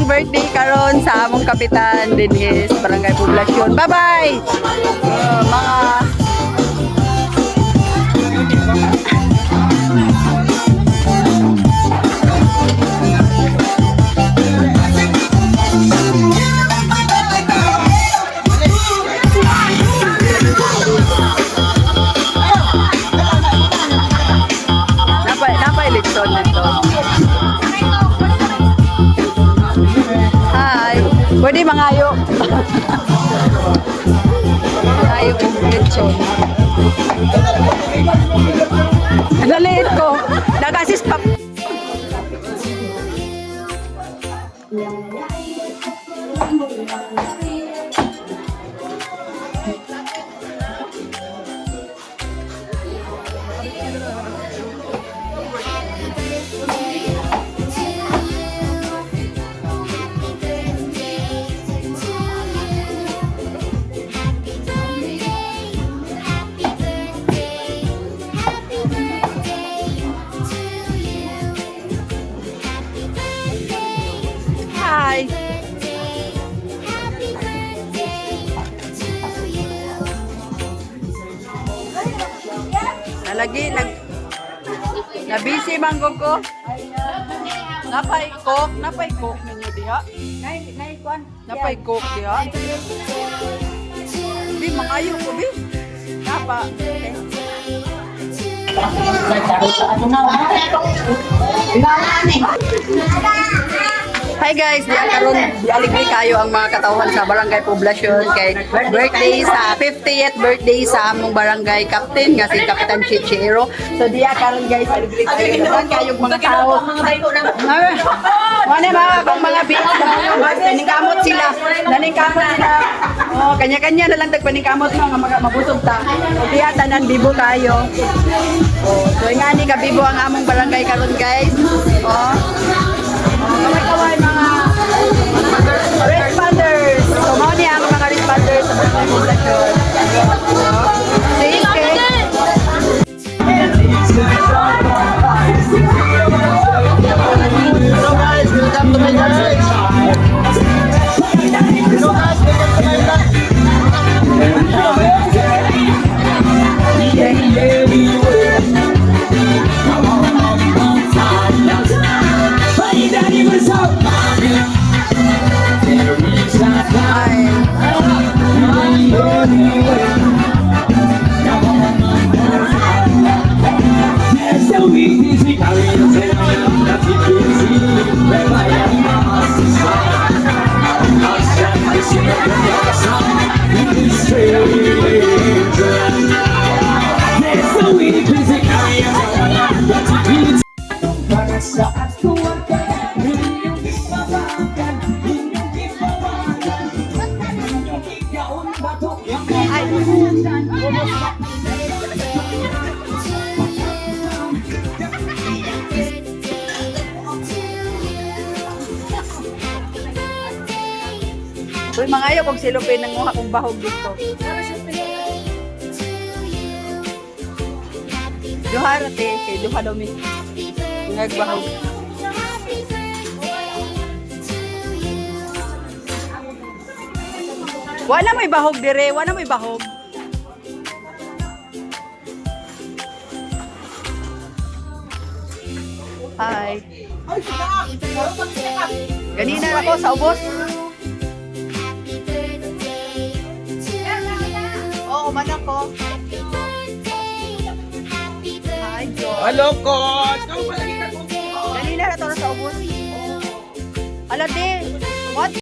Birthday karon sa among kapitan din is Barangay Poblasyon. Bye-bye! Mga napa-eleksyon nito. Pwede mangayo. Mangayo kong lechon. Naliit ko. Nagasis pa. Hi. Nalagi na busy manggo ko. Napay cook ninyo diha. Napay cook diha. Di mangayo ko bi. Napa. Hi guys, dialigri kayo ang mga katauhan sa Barangay Poblasyon kay birthday sa 50th birthday sa among barangay captain nga si Kapitan Chichero. So diya karon guys, aligri kayo mga tao. Mane mga biit naningkamot sila. Oh, kanya-kanya na lang tagpaningkamot mga mabusog ta. So diya tanan bibo kayo. Oh, so nga ni kabibo ang among barangay karon guys. Oh. Kaway-kaway mga responders. So, mga niya ang mga responders sa mga poblasyon. Sige. Hello guys, welcome to my church. Hello guys, welcome to my church. Saat keluarga inyong dipabakan, inyong dipabakan, inyong igaon batok yang dan Uy, mangayo kung silupin ng muha kong bahog dito. Duha rate, kay duha daw mi. Nagbahog. Wala may bahog dire, wala may bahog. Hi. Ganina ako sa ubos. Oo, manak ko. Hi, George. Hello coach. Ganina na to sa ubos. Ala din. What?